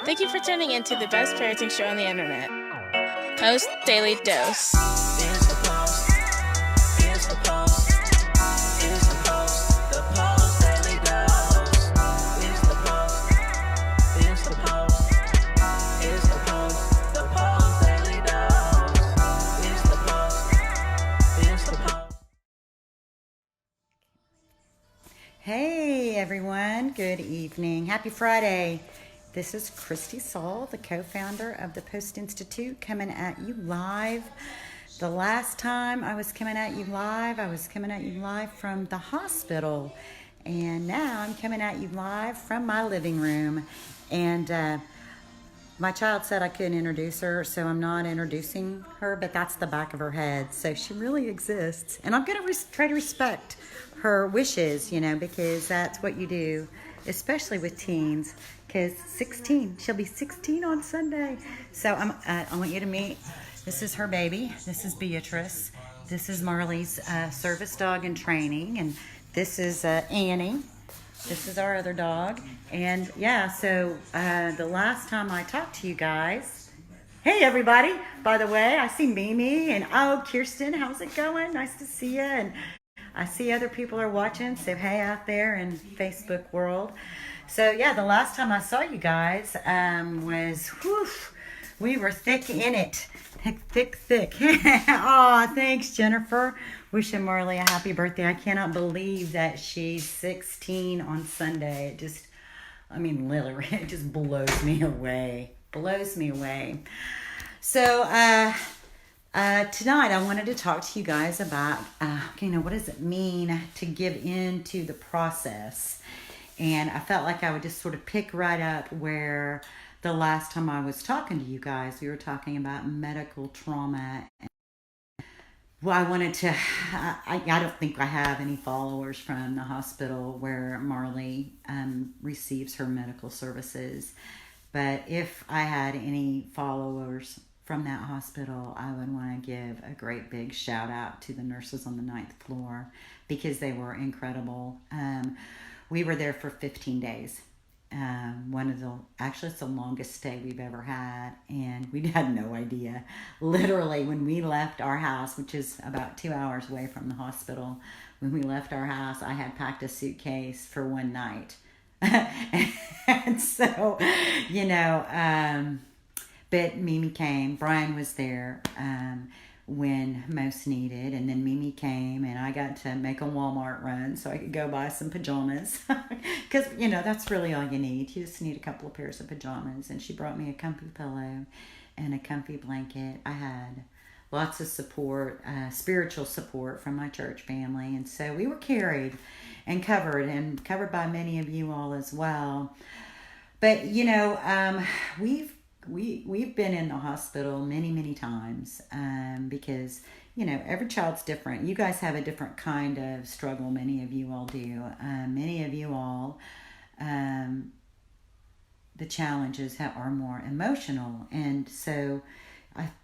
Thank you for tuning in to the best parenting show on the internet, Post Daily Dose. It's the Post. It's the Post. It's the Post. The Post Daily Dose. It's the Post. It's the Post. It's the Post. The Post Daily Dose. It's the Post. It's the Post. Hey everyone, good evening. Happy Friday. This is Kristi Saul, the co-founder of the Post+Institute, coming at you live. The last time I was coming at you live, from the hospital. And now I'm coming at you live from my living room. And my child said I couldn't introduce her, so I'm not introducing her, but that's the back of her head. So she really exists. And I'm going to try to respect her wishes, because that's what you do, especially with teens, because she'll be 16 on Sunday. So I want you to meet, this is her baby. This is Beatrice. This is Marley's service dog in training. And this is Annie. This is our other dog. And yeah, so the last time I talked to you guys, hey everybody, by the way, I see Mimi and Kirsten, how's it going? Nice to see you. And I see other people are watching, so hey out there in Facebook world. So yeah, the last time I saw you guys we were thick in it. Thick. Aw, thanks Jennifer. Wishing Marley a happy birthday. I cannot believe that she's 16 on Sunday. Literally, it just blows me away. So, tonight I wanted to talk to you guys about, what does it mean to give in to the process? And I felt like I would just sort of pick right up where the last time I was talking to you guys, we were talking about medical trauma. Well, I wanted to, I don't think I have any followers from the hospital where Marley receives her medical services. But if I had any followers from that hospital, I would want to give a great big shout out to the nurses on the 9th floor because they were incredible. We were there for 15 days. It's the longest stay we've ever had, and we had no idea. Literally, when we left our house, which is about 2 hours away from the hospital, when we left our house, I had packed a suitcase for one night. And so, but Mimi came. Brian was there when most needed, and then Mimi came, and I got to make a Walmart run so I could go buy some pajamas because that's really all you need. You just need a couple of pairs of pajamas. And she brought me a comfy pillow and a comfy blanket. I had lots of support, spiritual support from my church family, and so we were carried and covered by many of you all as well. But we've been in the hospital many times because every child's different. You guys have a different kind of struggle. Many of you all do. Many of you all, the challenges are more emotional. And so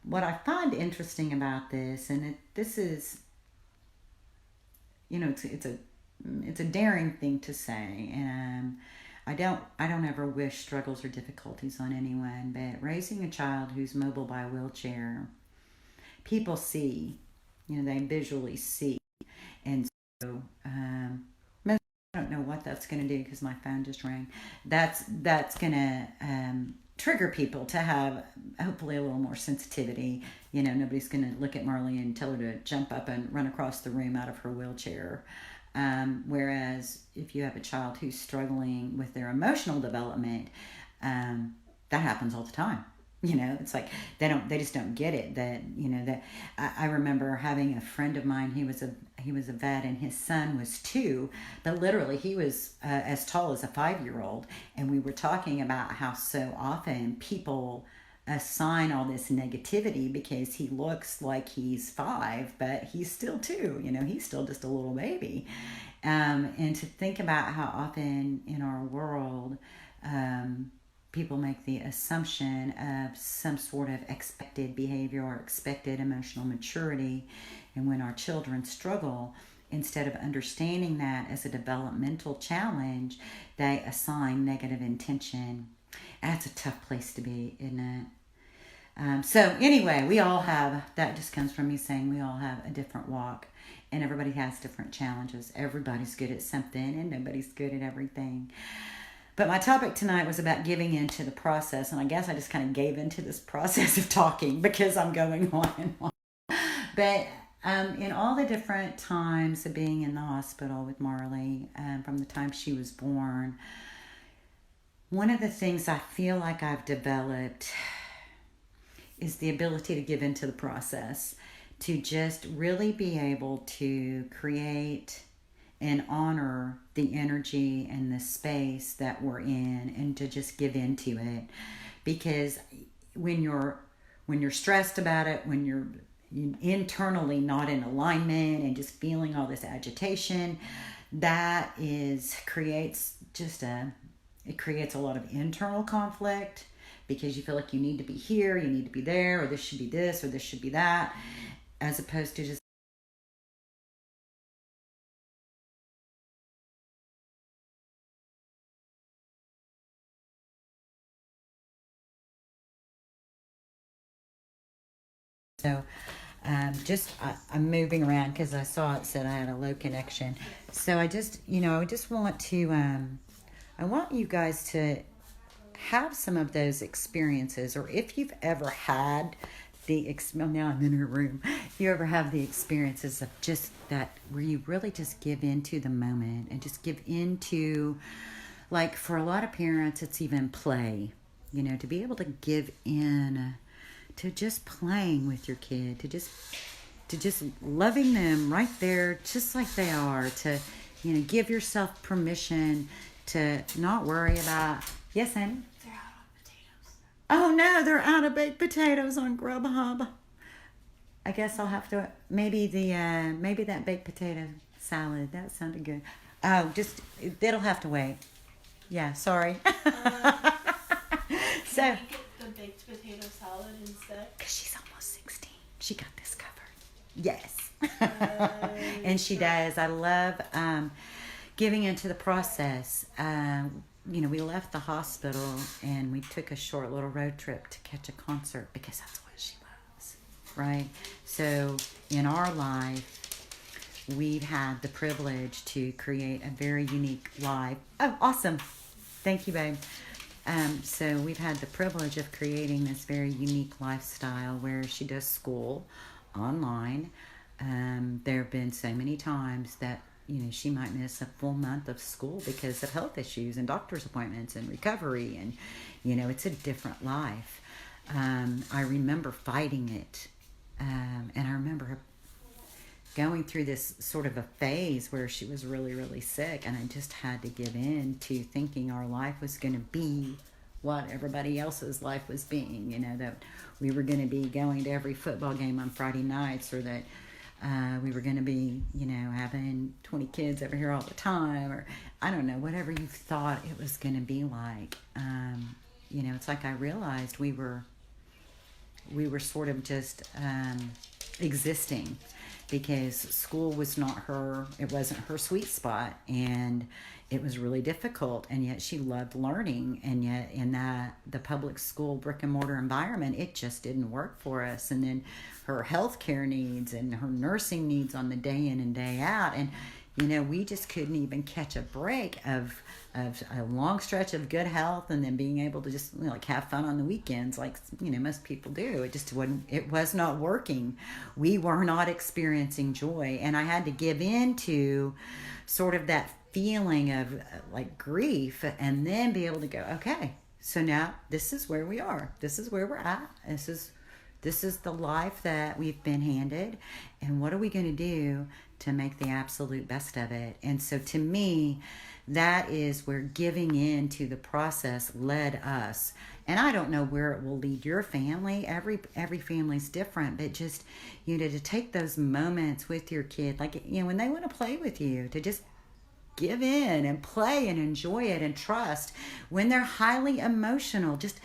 what I find interesting about this, and this is, it's a daring thing to say, and I don't ever wish struggles or difficulties on anyone, but raising a child who's mobile by wheelchair, people see, they visually see. And so, I don't know what that's going to do because my phone just rang. That's going to trigger people to have hopefully a little more sensitivity. Nobody's going to look at Marley and tell her to jump up and run across the room out of her wheelchair. Whereas if you have a child who's struggling with their emotional development, that happens all the time. It's like they just don't get it. That I remember having a friend of mine. He was a vet, and his son was 2, but literally he was as tall as a 5-year-old. And we were talking about how so often people assign all this negativity because he looks like he's 5, but he's still 2. He's still just a little baby. And to think about how often in our world people make the assumption of some sort of expected behavior or expected emotional maturity, and when our children struggle, instead of understanding that as a developmental challenge, they assign negative intention. That's a tough place to be, isn't it? So anyway, we all have, that just comes from me saying we all have a different walk, and everybody has different challenges. Everybody's good at something and nobody's good at everything. But my topic tonight was about giving into the process, and I guess I just kind of gave into this process of talking because I'm going on and on. But in all the different times of being in the hospital with Marley, from the time she was born, one of the things I feel like I've developed is the ability to give into the process, to just really be able to create and honor the energy and the space that we're in, and to just give into it. Because when you're stressed about it, when you're internally not in alignment and just feeling all this agitation, that creates a lot of internal conflict, because you feel like you need to be here, you need to be there, or this should be this, or this should be that, as opposed to just so I'm moving around because I saw it said I had a low connection. So I just want to I want you guys to have some of those experiences, or if you've ever had now I'm in her room, if you ever have the experiences of just that, where you really just give into the moment and just give into, like for a lot of parents, it's even play, to be able to give in to just playing with your kid, to just loving them right there, just like they are, to, give yourself permission to not worry about, yes, honey? They're out on potatoes. Oh no, they're out of baked potatoes on Grubhub. I guess I'll have to, maybe that baked potato salad, that sounded good. Oh, it'll have to wait. Yeah, sorry. So, Can we get the baked potato salad instead? because she's almost 16. She got this covered. Yes. And she does. I love giving into the process. We left the hospital and we took a short little road trip to catch a concert because that's what she loves, right? So in our life, we've had the privilege to create a very unique life. Oh, awesome. Thank you, babe. So we've had the privilege of creating this very unique lifestyle where she does school online. There have been so many times that, she might miss a full month of school because of health issues and doctor's appointments and recovery. And, it's a different life. I remember fighting it. And I remember her going through this sort of a phase where she was really, really sick, and I just had to give in to thinking our life was going to be what everybody else's life was being, that we were going to be going to every football game on Friday nights, or that we were going to be, having 20 kids over here all the time, or I don't know, whatever you thought it was going to be like. It's like I realized we were sort of just existing, because school was it wasn't her sweet spot, and it was really difficult, and yet she loved learning, and yet in the public school brick and mortar environment, it just didn't work for us. And then her healthcare needs and her nursing needs on the day in and day out, and we just couldn't even catch a break of a long stretch of good health, and then being able to just have fun on the weekends like most people do. It was not working. We were not experiencing joy, and I had to give in to sort of that feeling of grief, and then be able to go, okay, so now this is where we are. This is where we're at. This is the life that we've been handed, and what are we going to do to make the absolute best of it? And so to me, that is where giving in to the process led us. And I don't know where it will lead your family. Every family's different, but just, to take those moments with your kid, when they want to play with you, to just give in and play and enjoy it and trust. When they're highly emotional, just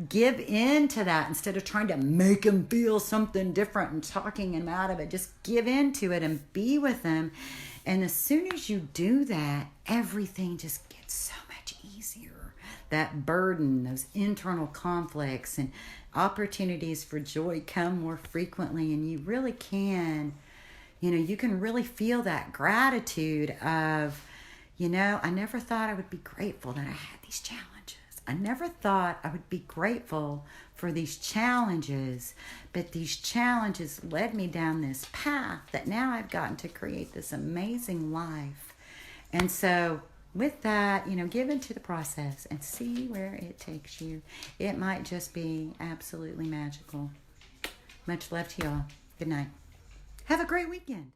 give in to that instead of trying to make them feel something different and talking them out of it. Just give in to it and be with them. And as soon as you do that, everything just gets so much easier. that burden, those internal conflicts, and opportunities for joy come more frequently. And you really can, you can really feel that gratitude of, I never thought I would be grateful that I had these challenges. I never thought I would be grateful for these challenges, but these challenges led me down this path that now I've gotten to create this amazing life. And so with that, give into the process and see where it takes you. It might just be absolutely magical. Much love to y'all. Good night. Have a great weekend.